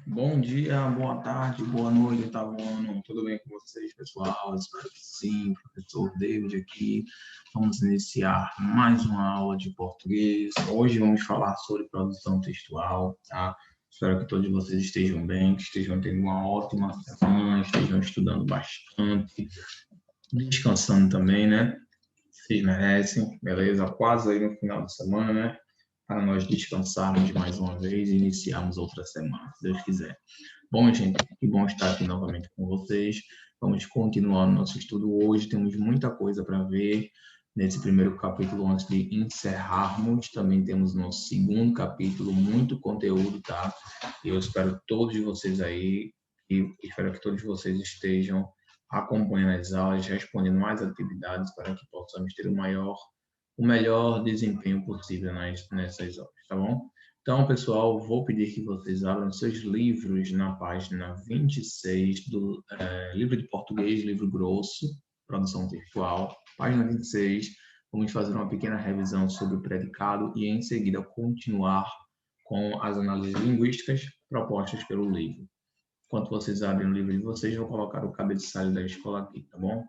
Bom dia, boa tarde, boa noite, tá bom? Tudo bem com vocês, pessoal? Espero que sim. Professor David aqui. Vamos iniciar mais uma aula de português. Hoje vamos falar sobre produção textual, tá? Espero que todos vocês estejam bem, que estejam tendo uma ótima semana, estejam estudando bastante, descansando também, né? Vocês merecem, beleza? Quase aí no final de semana, né? Para nós descansarmos de mais uma vez e iniciarmos outra semana, se Deus quiser. Bom, gente, que bom estar aqui novamente com vocês. Vamos continuar o nosso estudo hoje. Temos muita coisa para ver nesse primeiro capítulo antes de encerrarmos. Também temos nosso segundo capítulo, muito conteúdo, tá? E eu espero todos vocês aí, e espero que todos vocês estejam acompanhando as aulas, respondendo mais atividades para que possamos ter o melhor desempenho possível nessas aulas, tá bom? Então, pessoal, vou pedir que vocês abram seus livros na página 26 do livro de português, livro grosso, produção textual, página 26. Vamos fazer uma pequena revisão sobre o predicado e, em seguida, continuar com as análises linguísticas propostas pelo livro. Enquanto vocês abrem o livro de vocês, eu vou colocar o cabeçalho da escola aqui, tá bom?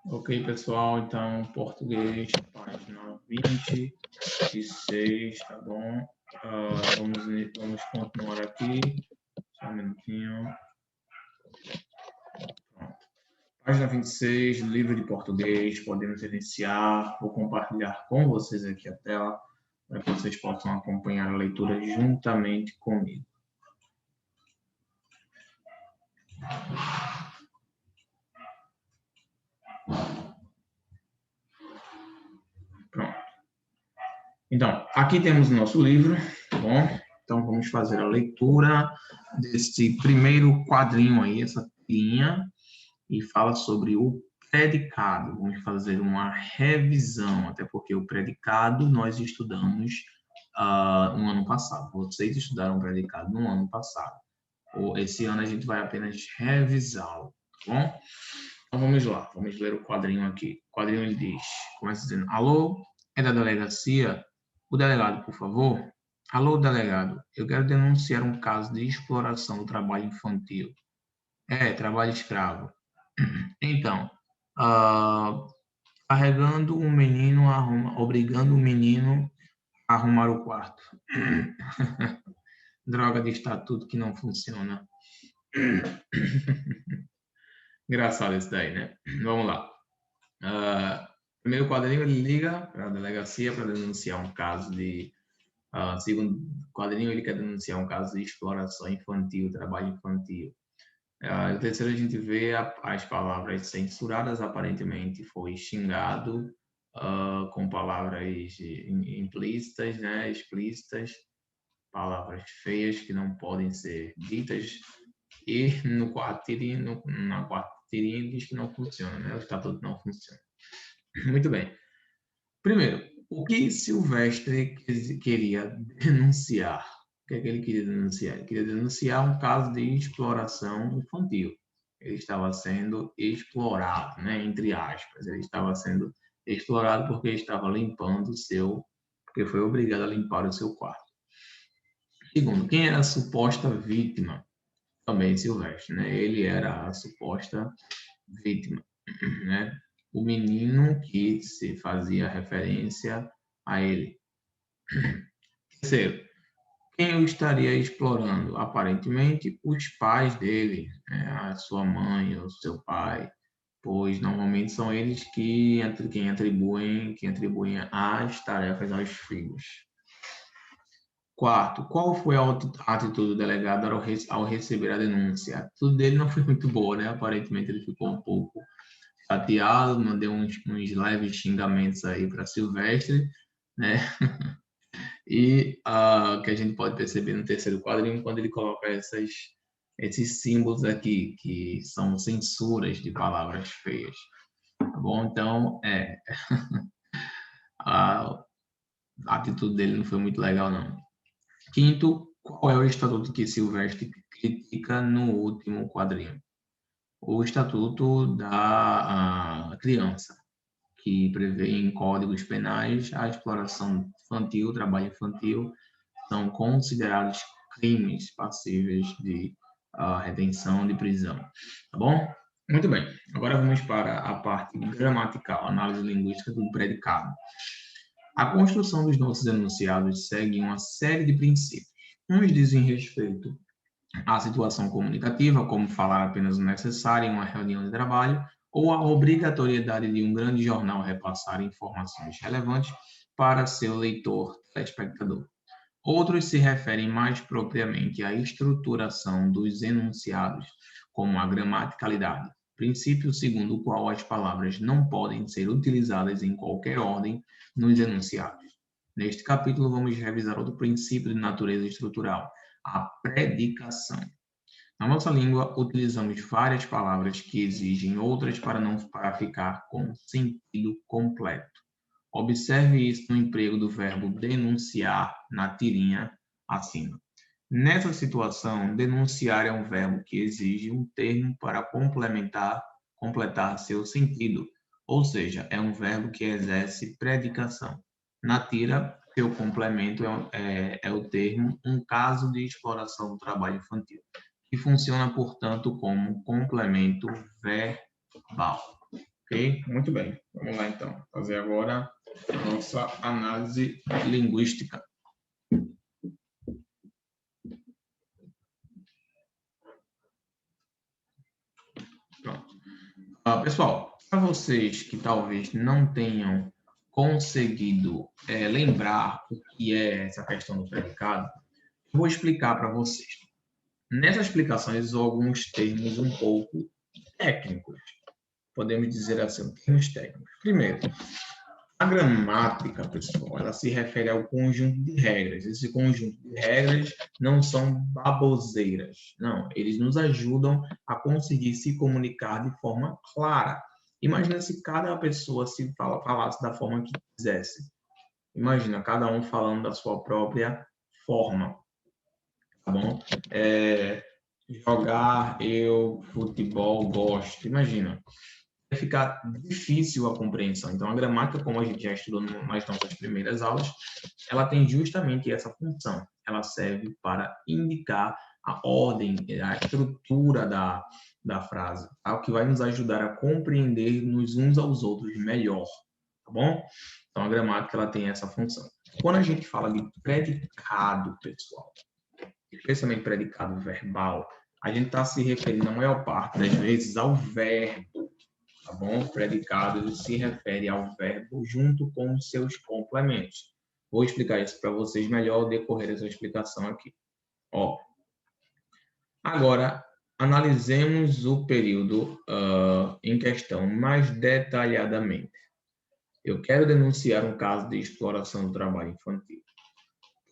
Ok, pessoal, então, português, página 26, tá bom? Vamos continuar aqui, só um minutinho. Pronto. Página 26, livro de português, podemos iniciar. Vou compartilhar com vocês aqui a tela, para que vocês possam acompanhar a leitura juntamente comigo. Pronto. Então, aqui temos o nosso livro, tá bom? Então, vamos fazer a leitura desse primeiro quadrinho aí, essa linha, e fala sobre o predicado. Vamos fazer uma revisão, até porque o predicado nós estudamos no ano passado. Vocês estudaram o predicado no ano passado. Esse ano a gente vai apenas revisá-lo, tá bom? Então vamos lá, vamos ler o quadrinho aqui. O quadrinho ele diz, começa dizendo: alô, é da delegacia? O delegado, por favor. Alô, delegado, eu quero denunciar um caso de exploração do trabalho infantil. Trabalho escravo. Então, uh, carregando um menino, obrigando o menino a arrumar o quarto. Droga de estatuto que não funciona. Engraçado isso daí, né? Vamos lá. Primeiro quadrinho, ele liga para a delegacia para denunciar um caso de... segundo quadrinho, ele quer denunciar um caso de exploração infantil, trabalho infantil. No terceiro, a gente vê as palavras censuradas, aparentemente foi xingado com palavras implícitas, né, explícitas, palavras feias que não podem ser ditas, e no quarto tirinho, na quarta tirinha diz que não funciona, né, o estatuto não funciona. Muito bem. Primeiro, o que Silvestre queria denunciar? O que é que ele queria denunciar? Ele queria denunciar um caso de exploração infantil. Ele estava sendo explorado, né? Entre aspas. Ele estava sendo explorado porque estava limpando o seu... porque foi obrigado a limpar o seu quarto. Segundo, quem era a suposta vítima? também Silvestre, né? Ele era a suposta vítima, né? O menino que se fazia referência a ele. Terceiro, quem o estaria explorando? Aparentemente, os pais dele, né? A sua mãe ou seu pai, pois normalmente são eles quem atribuem as tarefas aos filhos. Quarto, qual foi a atitude do delegado ao receber a denúncia? A atitude dele não foi muito boa, né? Aparentemente ele ficou um pouco chateado, mandei uns leves xingamentos aí para Silvestre, né? E que a gente pode perceber no terceiro quadrinho, quando ele coloca esses símbolos aqui, que são censuras de palavras feias. Tá bom? Então, a atitude dele não foi muito legal, não. Quinto, qual é o estatuto que Silvestre critica no último quadrinho? O estatuto da criança, que prevê em códigos penais a exploração infantil, o trabalho infantil, são considerados crimes passíveis de retenção de prisão. Tá bom? Muito bem. Agora vamos para a parte gramatical, análise linguística do predicado. A construção dos nossos enunciados segue uma série de princípios. Uns dizem respeito à situação comunicativa, como falar apenas o necessário em uma reunião de trabalho, ou à obrigatoriedade de um grande jornal repassar informações relevantes para seu leitor, telespectador. Outros se referem mais propriamente à estruturação dos enunciados, como a gramaticalidade, princípio segundo o qual as palavras não podem ser utilizadas em qualquer ordem nos enunciados. Neste capítulo, vamos revisar outro princípio de natureza estrutural, a predicação. Na nossa língua, utilizamos várias palavras que exigem outras para ficar com sentido completo. Observe isso no emprego do verbo denunciar na tirinha acima. Nessa situação, denunciar é um verbo que exige um termo para completar seu sentido, ou seja, é um verbo que exerce predicação. Na tira, seu complemento é o termo um caso de exploração do trabalho infantil, que funciona, portanto, como complemento verbal. Ok? Muito bem. Vamos lá, então. Fazer agora a nossa análise linguística. Pronto. Pessoal, para vocês que talvez não tenham conseguido lembrar o que é essa questão do predicado, eu vou explicar para vocês. Nessa explicação, eu uso alguns termos um pouco técnicos. Podemos dizer assim, termos técnicos. Primeiro, a gramática, pessoal, ela se refere ao conjunto de regras. Esse conjunto de regras não são baboseiras. Não, eles nos ajudam a conseguir se comunicar de forma clara. Imagina se cada pessoa se falasse da forma que quisesse. Imagina, cada um falando da sua própria forma. Tá bom? Jogar, futebol, gosto. Imagina. Vai ficar difícil a compreensão. Então, a gramática, como a gente já estudou nas nossas primeiras aulas, ela tem justamente essa função. Ela serve para indicar a ordem, a estrutura da frase, tá? O que vai nos ajudar a compreender-nos uns aos outros melhor, tá bom? Então, a gramática, ela tem essa função. Quando a gente fala de predicado, pessoal, especialmente predicado verbal, a gente está se referindo, na maior parte das vezes, ao verbo. Tá bom? O predicado ele se refere ao verbo junto com os seus complementos. Vou explicar isso para vocês melhor ao decorrer dessa explicação aqui. Ó, agora, analisemos o período em questão mais detalhadamente. Eu quero denunciar um caso de exploração do trabalho infantil.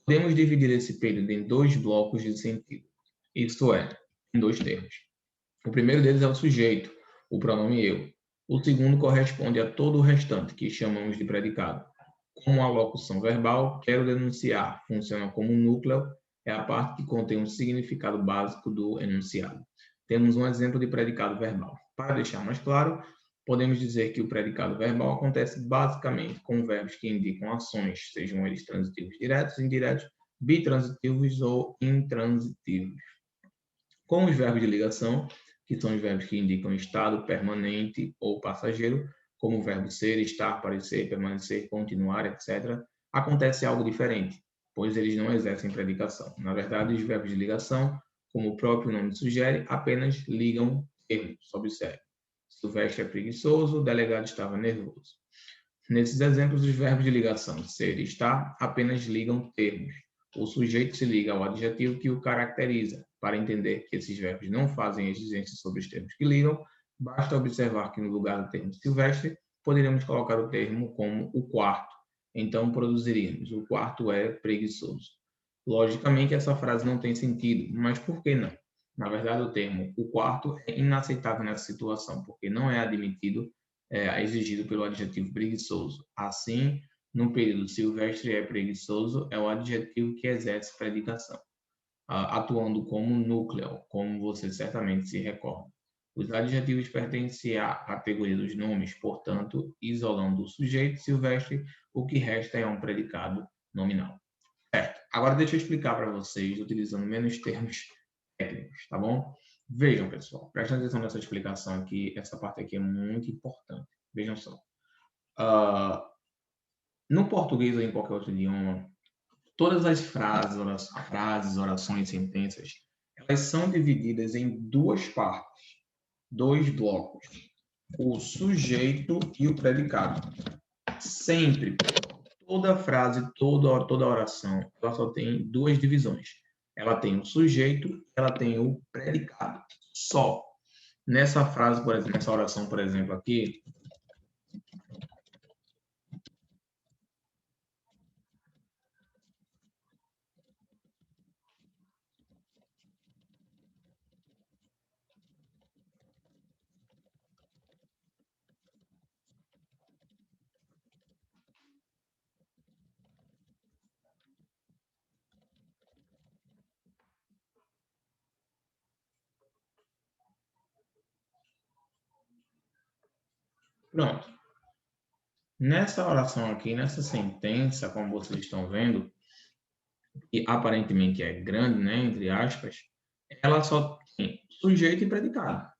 Podemos dividir esse período em dois blocos de sentido. Isto é, em dois termos. O primeiro deles é o sujeito, o pronome eu. O segundo corresponde a todo o restante, que chamamos de predicado. Como a locução verbal, quero denunciar, funciona como núcleo, é a parte que contém um significado básico do enunciado. Temos um exemplo de predicado verbal. Para deixar mais claro, podemos dizer que o predicado verbal acontece basicamente com verbos que indicam ações, sejam eles transitivos diretos, indiretos, bitransitivos ou intransitivos. com os verbos de ligação, que são os verbos que indicam estado permanente ou passageiro, como o verbo ser, estar, parecer, permanecer, continuar, etc., acontece algo diferente, pois eles não exercem predicação. Na verdade, os verbos de ligação, como o próprio nome sugere, apenas ligam termos. Observe. Silvestre é preguiçoso, o delegado estava nervoso. Nesses exemplos, os verbos de ligação ser e estar apenas ligam termos. O sujeito se liga ao adjetivo que o caracteriza. Para entender que esses verbos não fazem exigência sobre os termos que ligam, basta observar que no lugar do termo silvestre, poderíamos colocar o termo como o quarto. Então, produziríamos: o quarto é preguiçoso. Logicamente, essa frase não tem sentido, mas por que não? Na verdade, o termo o quarto é inaceitável nessa situação, porque não é admitido, exigido pelo adjetivo preguiçoso. Assim, no período silvestre é preguiçoso é o adjetivo que exerce predicação, atuando como núcleo, como você certamente se recorda. Os adjetivos pertencem à categoria dos nomes, portanto, isolando o sujeito silvestre, o que resta é um predicado nominal. Certo. Agora deixa eu explicar para vocês, utilizando menos termos técnicos, tá bom? Vejam, pessoal, prestem atenção nessa explicação aqui, essa parte aqui é muito importante. Vejam só. No português ou em qualquer outro idioma, todas as frases, orações, sentenças, elas são divididas em duas partes, dois blocos: o sujeito e o predicado. Sempre, toda frase, toda oração, ela só tem duas divisões. Ela tem o sujeito, ela tem o predicado. Só. Nessa frase, por exemplo, nessa oração, por exemplo, aqui, pronto. Nessa oração aqui, nessa sentença, como vocês estão vendo, que aparentemente é grande, né, entre aspas, ela só tem sujeito e predicado.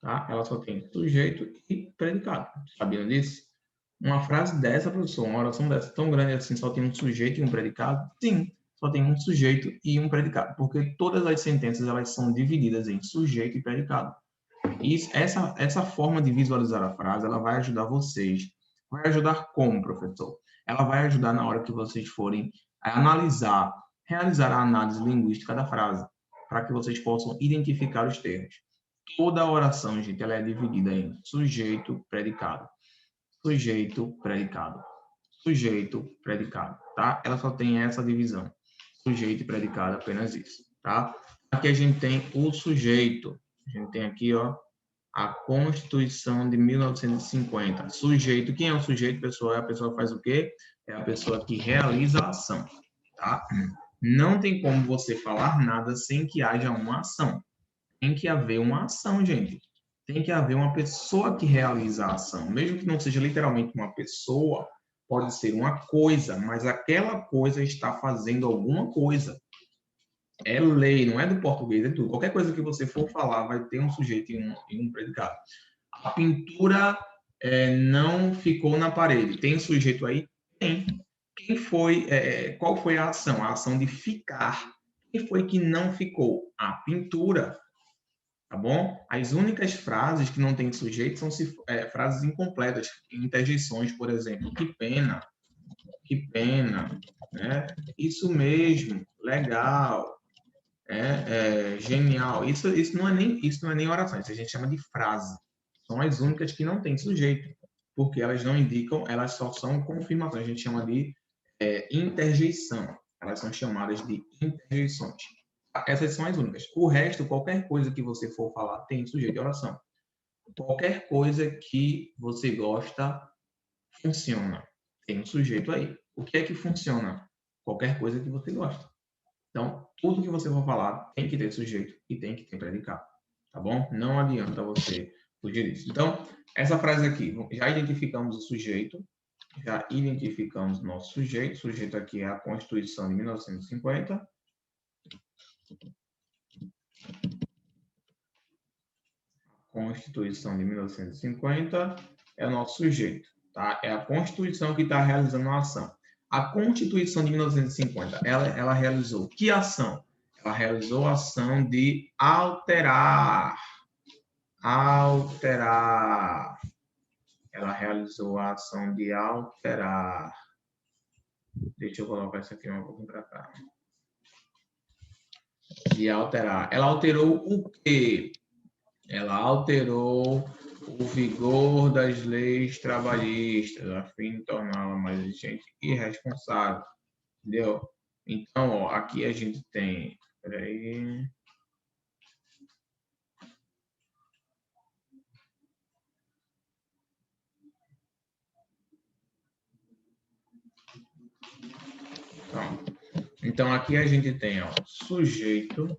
Tá? Ela só tem sujeito e predicado. Sabiam disso? Uma frase dessa, professor, uma oração dessa tão grande assim, só tem um sujeito e um predicado? Sim, só tem um sujeito e um predicado, porque todas as sentenças elas são divididas em sujeito e predicado. E essa forma de visualizar a frase, ela vai ajudar vocês. Vai ajudar como, professor? Ela vai ajudar na hora que vocês forem analisar, realizar a análise linguística da frase, para que vocês possam identificar os termos. Toda oração, gente, ela é dividida em sujeito, predicado. Sujeito, predicado. Sujeito, predicado, tá? Ela só tem essa divisão. Sujeito e predicado, apenas isso, tá? Aqui a gente tem o sujeito. A gente tem aqui, ó, a Constituição de 1950. Sujeito, quem é o sujeito, pessoal? É a pessoa que faz o quê? É a pessoa que realiza a ação, tá? Não tem como você falar nada sem que haja uma ação. Tem que haver uma ação, gente. Tem que haver uma pessoa que realiza a ação. Mesmo que não seja literalmente uma pessoa, pode ser uma coisa, mas aquela coisa está fazendo alguma coisa. É lei, não é do português, é tudo. Qualquer coisa que você for falar vai ter um sujeito e um predicado. A pintura não ficou na parede. Tem sujeito aí? Tem. Qual foi a ação? A ação de ficar. Quem foi que não ficou? A pintura. Tá bom? As únicas frases que não têm sujeito são frases incompletas, interjeições, por exemplo. Que pena, né? Isso mesmo, legal, genial. Isso não é nem oração, isso a gente chama de frase. São as únicas que não têm sujeito, porque elas não indicam, elas só são confirmações. A gente chama de interjeição. Elas são chamadas de interjeições. Essas são as únicas. O resto, qualquer coisa que você for falar, tem sujeito de oração. Qualquer coisa que você gosta, funciona. Tem um sujeito aí. O que é que funciona? Qualquer coisa que você gosta. Então, tudo que você for falar tem que ter sujeito e tem que ter predicado. Tá bom? Não adianta você fugir disso. Então, essa frase aqui, já identificamos o sujeito, já identificamos o nosso sujeito. O sujeito aqui é a Constituição de 1950. Constituição de 1950 é o nosso sujeito, tá? É a Constituição que está realizando a ação. A Constituição de 1950, ela realizou que ação? Ela realizou a ação de alterar. Alterar. Ela realizou a ação de alterar. Deixa eu colocar isso aqui um pouquinho para cá. De alterar. Ela alterou o quê? Ela alterou o vigor das leis trabalhistas, a fim de torná-la mais exigente e responsável. Entendeu? Então, ó, aqui a gente tem... Peraí. Então, aqui a gente tem, ó, sujeito,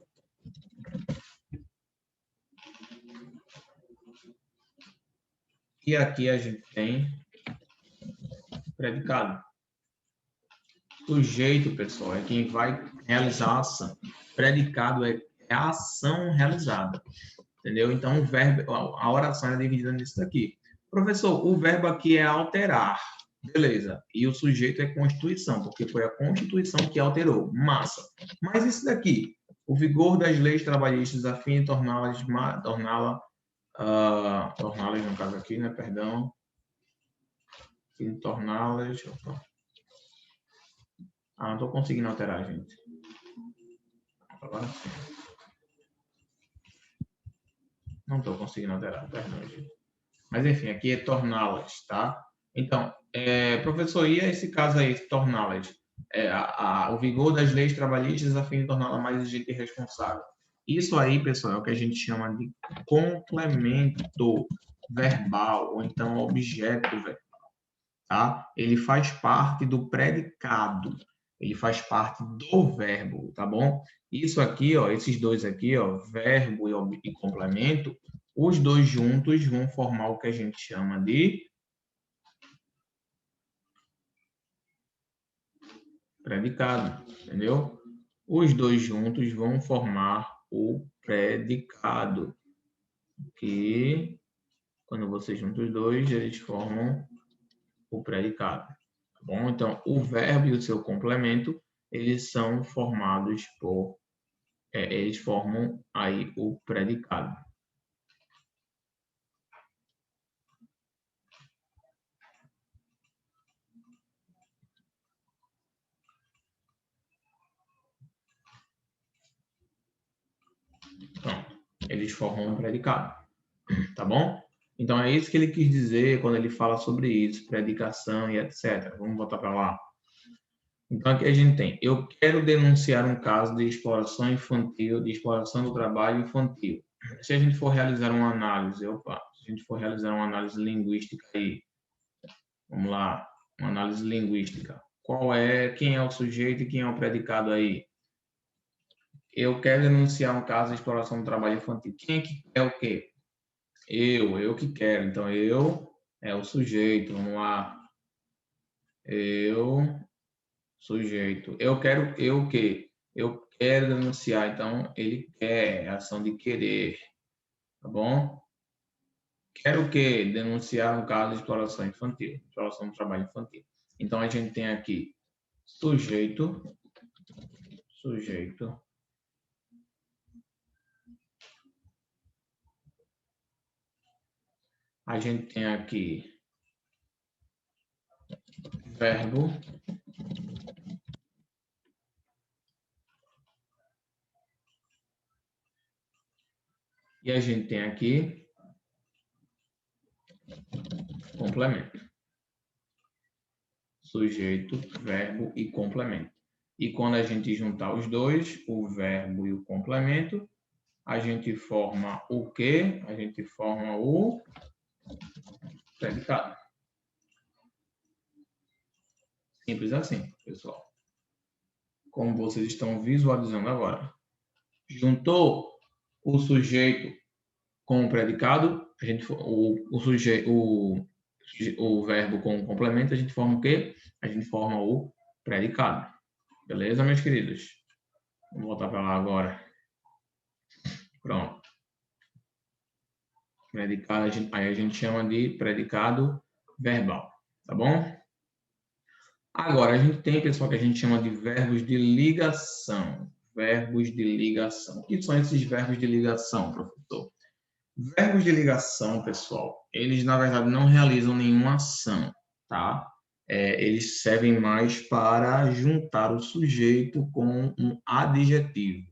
e aqui a gente tem predicado. Sujeito, pessoal, é quem vai realizar a ação. Predicado é a ação realizada. Entendeu? Então, o verbo, a oração é dividida nisso daqui. Professor, o verbo aqui é alterar. Beleza. E o sujeito é Constituição, porque foi a Constituição que alterou. Massa. Mas isso daqui, o vigor das leis trabalhistas a fim de torná-las, no caso aqui, né? Perdão. A fim de torná-las... não estou conseguindo alterar, gente. Agora sim. Não estou conseguindo alterar, perdão, gente. Mas, enfim, aqui é torná-las, tá? Então, professor, e esse caso aí, torná-las? O vigor das leis trabalhistas a fim de torná-la mais exigente e responsável. Isso aí, pessoal, é o que a gente chama de complemento verbal, ou então objeto verbal, tá? Ele faz parte do predicado, ele faz parte do verbo, tá bom? Isso aqui, ó, esses dois aqui, ó, verbo e complemento, os dois juntos vão formar o que a gente chama de predicado, entendeu? Os dois juntos vão formar o predicado, que quando você junta os dois, eles formam o predicado, tá bom? Então, o verbo e o seu complemento, eles são formados por, eles formam aí o predicado. Então, eles formam um predicado, tá bom? Então, é isso que ele quis dizer quando ele fala sobre isso, predicação e etc. Vamos voltar para lá. Então, aqui a gente tem, eu quero denunciar um caso de exploração infantil, de exploração do trabalho infantil. Se a gente for realizar uma análise, se a gente for realizar uma análise linguística aí, vamos lá, uma análise linguística. Quem é o sujeito e quem é o predicado aí? Eu quero denunciar um caso de exploração do trabalho infantil. Quem é que quer o quê? Eu que quero. Então, eu é o sujeito. Vamos lá. Eu, sujeito. Eu o quê? Eu quero denunciar. Então, ele quer, é ação de querer. Tá bom? Quero o quê? Denunciar um caso de exploração infantil. Exploração do trabalho infantil. Então, a gente tem aqui sujeito. A gente tem aqui verbo. E a gente tem aqui complemento. Sujeito, verbo e complemento. E quando a gente juntar os dois, o verbo e o complemento, a gente forma o quê? A gente forma o predicado. Simples assim, pessoal. Como vocês estão visualizando agora. Juntou o sujeito com o predicado, a gente, o verbo com o complemento, a gente forma o quê? A gente forma o predicado. Beleza, meus queridos? Vamos voltar para lá agora. Pronto. Predicado, aí a gente chama de predicado verbal, tá bom? Agora, a gente tem, pessoal, que a gente chama de verbos de ligação. Verbos de ligação. O que são esses verbos de ligação, professor? Verbos de ligação, pessoal, eles, na verdade, não realizam nenhuma ação, tá? Eles servem mais para juntar o sujeito com um adjetivo.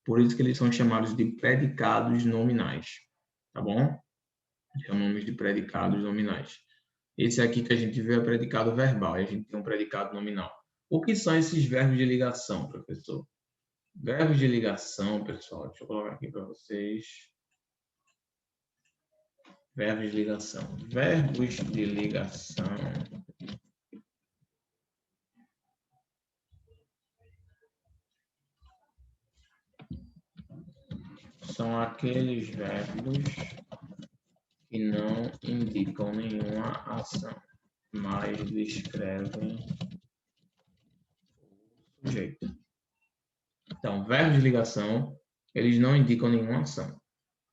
Por isso que eles são chamados de predicados nominais, tá bom? Chamamos de predicados nominais. Esse aqui que a gente vê é predicado verbal, e a gente tem um predicado nominal. O que são esses verbos de ligação, professor? Verbos de ligação, pessoal, deixa eu colocar aqui para vocês. Verbos de ligação. Verbos de ligação são aqueles verbos que não indicam nenhuma ação, mas descrevem o sujeito. Então, verbos de ligação, eles não indicam nenhuma ação.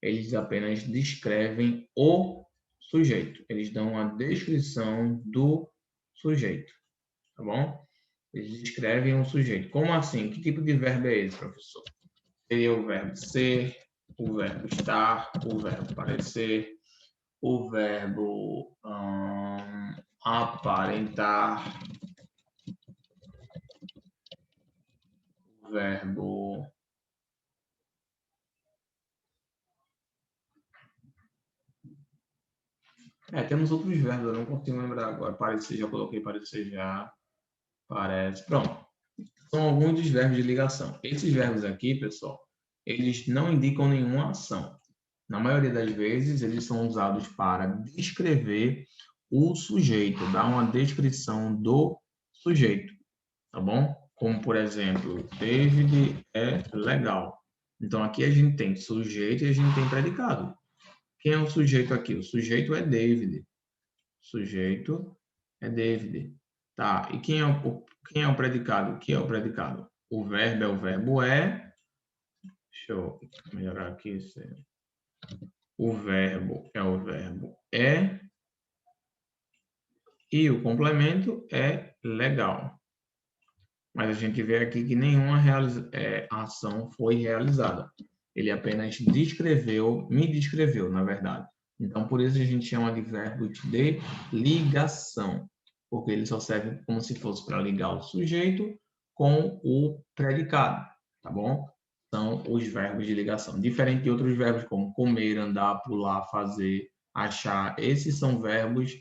Eles apenas descrevem o sujeito. Eles dão uma descrição do sujeito, tá bom? Eles descrevem o sujeito. Como assim? Que tipo de verbo é esse, professor? Seria o verbo ser, o verbo estar, o verbo parecer, o verbo aparentar, o verbo temos outros verbos, eu não consigo lembrar agora. Parecer, já coloquei parecer já. Parece. Pronto. São alguns dos verbos de ligação. Esses verbos aqui, pessoal, eles não indicam nenhuma ação. Na maioria das vezes, eles são usados para descrever o sujeito, dar uma descrição do sujeito, tá bom? Como, por exemplo, David é legal. Então, aqui a gente tem sujeito e a gente tem predicado. Quem é o sujeito aqui? O sujeito é David. O sujeito é David. Tá, e quem é o predicado? O que é o predicado? O verbo é o verbo é. Deixa eu melhorar aqui. O verbo é o verbo é. E o complemento é legal. Mas a gente vê aqui que nenhuma ação foi realizada. Ele apenas me descreveu, na verdade. Então, por isso a gente chama de verbo de ligação, porque ele só serve como se fosse para ligar o sujeito com o predicado, tá bom? São os verbos de ligação. Diferente de outros verbos como comer, andar, pular, fazer, achar. Esses são verbos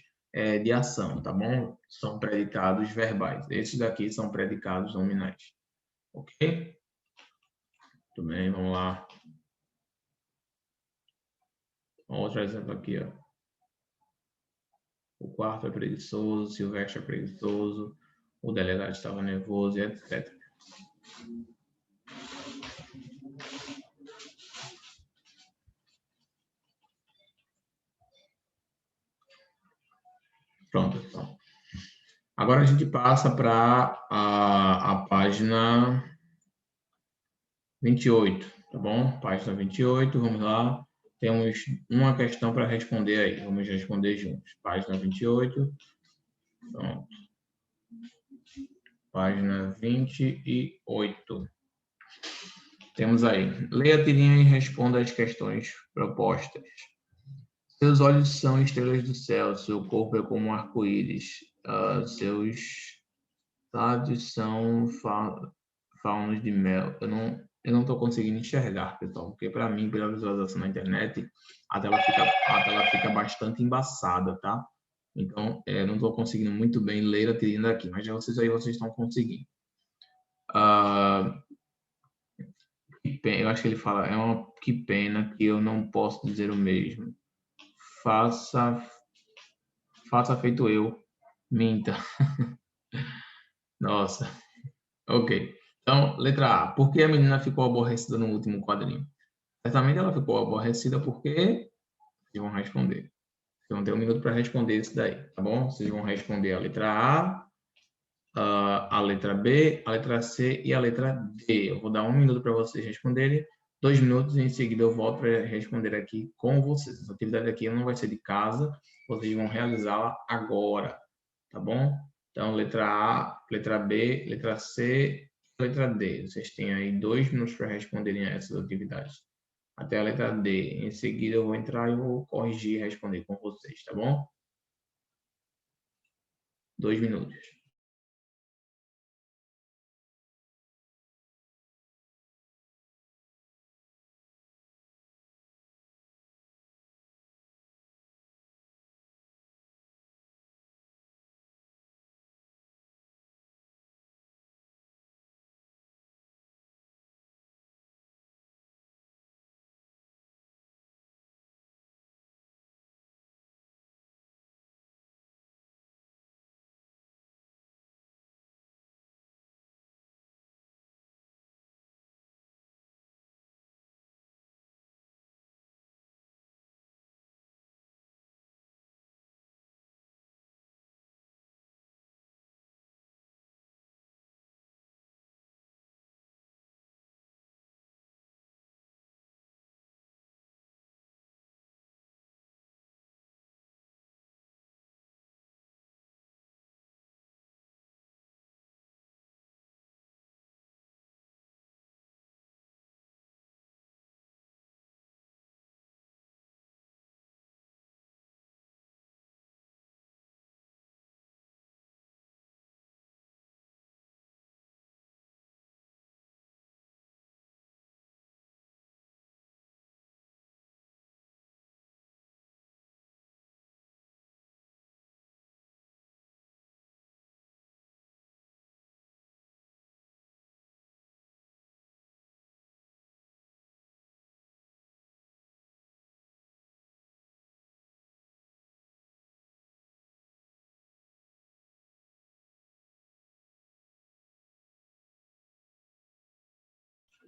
de ação, tá bom? São predicados verbais. Esses daqui são predicados nominais. Ok? Muito bem, vamos lá. Outro exemplo aqui, ó. O quarto é preguiçoso, o Silvestre é preguiçoso, o delegado estava nervoso, etc. Pronto, então. Agora a gente passa para a página 28, tá bom? Página 28, vamos lá. Temos uma questão para responder aí. Vamos responder juntos. Página 28. Pronto. Página 28. Temos aí. Leia a tirinha e responda as questões propostas. Seus olhos são estrelas do céu, seu corpo é como um arco-íris. Seus lábios são faunos de mel. Eu não estou conseguindo enxergar, pessoal, porque para mim, pela visualização na internet, a tela fica bastante embaçada, tá? Então, não estou conseguindo muito bem ler a tirinha daqui, mas vocês estão conseguindo. Eu acho que ele fala, que pena que eu não posso dizer o mesmo. Faça feito eu, minta. Nossa, ok. Então, letra A. Por que a menina ficou aborrecida no último quadrinho? Certamente ela ficou aborrecida porque vocês vão responder. Vocês vão ter 1 minuto para responder isso daí, tá bom? Vocês vão responder a letra A, a letra B, a letra C e a letra D. Eu vou dar 1 minuto para vocês responderem. 2 minutos e em seguida eu volto para responder aqui com vocês. Essa atividade aqui não vai ser de casa, vocês vão realizá-la agora, tá bom? Então, letra A, letra B, letra C, letra D. Vocês têm aí 2 minutos para responderem a essas atividades. Até a letra D. Em seguida eu vou entrar e vou corrigir e responder com vocês, tá bom? 2 minutos.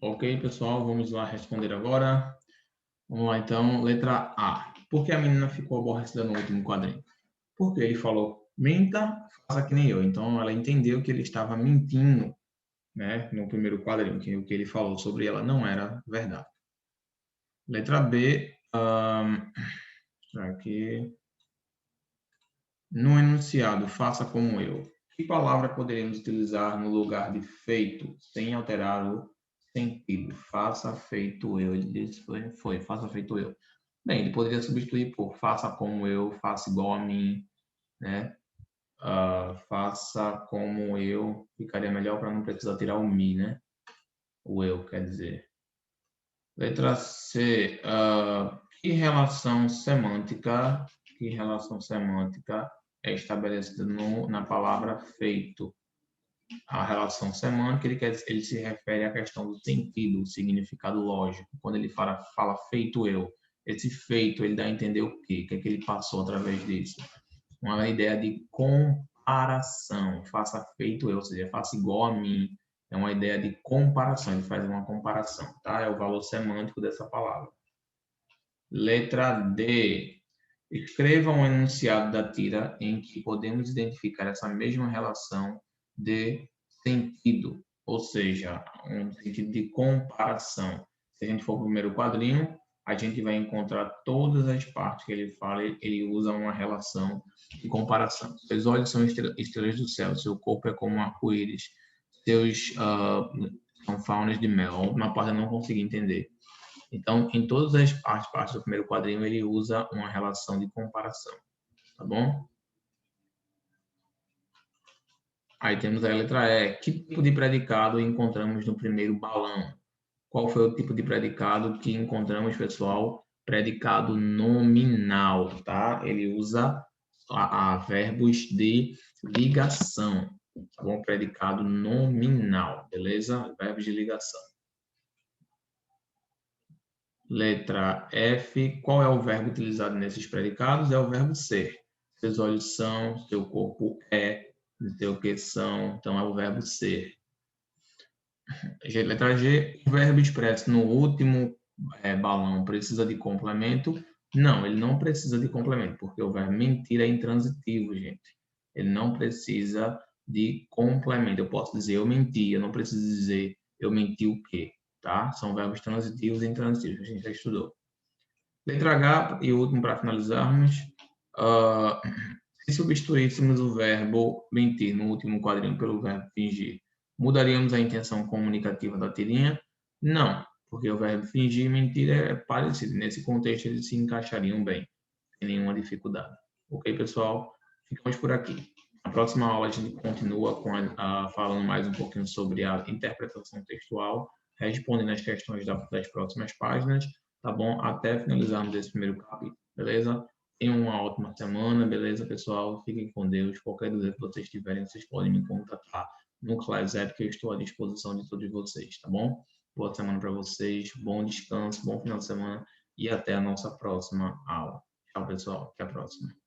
Ok, pessoal, vamos lá responder agora. Vamos lá, então, letra A. Por que a menina ficou aborrecida no último quadrinho? Porque ele falou, minta, faça que nem eu. Então, ela entendeu que ele estava mentindo, né, no primeiro quadrinho, que o que ele falou sobre ela não era verdade. Letra B, aqui, no enunciado, faça como eu. Que palavra poderíamos utilizar no lugar de feito, sem alterar o sentido? Faça feito eu. Ele disse, foi, faça feito eu. Bem, ele poderia substituir por faça como eu, faça igual a mim, né? Faça como eu, ficaria melhor para não precisar tirar o me, né? O eu, quer dizer. Letra C, que relação semântica é estabelecida na palavra feito? A relação semântica, ele se refere à questão do sentido, o significado lógico. Quando ele fala feito eu, esse feito, ele dá a entender o quê? O que é que ele passou através disso? Uma ideia de comparação. Faça feito eu, ou seja, faça igual a mim. É uma ideia de comparação, ele faz uma comparação, tá? É o valor semântico dessa palavra. Letra D. Escreva um enunciado da tira em que podemos identificar essa mesma relação de sentido, ou seja, um sentido de comparação. Se a gente for para o primeiro quadrinho, a gente vai encontrar todas as partes que ele fala, ele usa uma relação de comparação. Seus olhos são estrelas do céu, seu corpo é como um arco-íris, seus são faunas de mel. Uma parte eu não consegui entender. Então, em todas as partes do primeiro quadrinho, ele usa uma relação de comparação, tá bom? Aí temos a letra E. Que tipo de predicado encontramos no primeiro balão? Qual foi o tipo de predicado que encontramos, pessoal? Predicado nominal, tá? Ele usa a verbos de ligação, tá bom? Predicado nominal, beleza? Verbos de ligação. Letra F. Qual é o verbo utilizado nesses predicados? É o verbo ser. Seus olhos são, seu corpo é, seu que são. Então, é o verbo ser. Letra G. O verbo expresso no último balão precisa de complemento? Não, ele não precisa de complemento, porque o verbo mentir é intransitivo, gente. Ele não precisa de complemento. Eu posso dizer eu menti, eu não preciso dizer eu menti o quê? tá? São verbos transitivos e intransitivos, a gente já estudou. Letra H, e o último para finalizarmos. Se substituíssemos o verbo mentir no último quadrinho pelo verbo fingir, mudaríamos a intenção comunicativa da tirinha? Não, porque o verbo fingir e mentir é parecido. Nesse contexto, eles se encaixariam bem, sem nenhuma dificuldade. Ok, pessoal? Ficamos por aqui. Na próxima aula, a gente continua falando mais um pouquinho sobre a interpretação textual, respondendo as questões das próximas páginas, tá bom? Até finalizarmos esse primeiro capítulo, beleza? Tenham uma ótima semana, beleza, pessoal? Fiquem com Deus. Qualquer dúvida que vocês tiverem, vocês podem me contatar no ClassApp, que eu estou à disposição de todos vocês, tá bom? Boa semana para vocês, bom descanso, bom final de semana e até a nossa próxima aula. Tchau, pessoal. Até a próxima.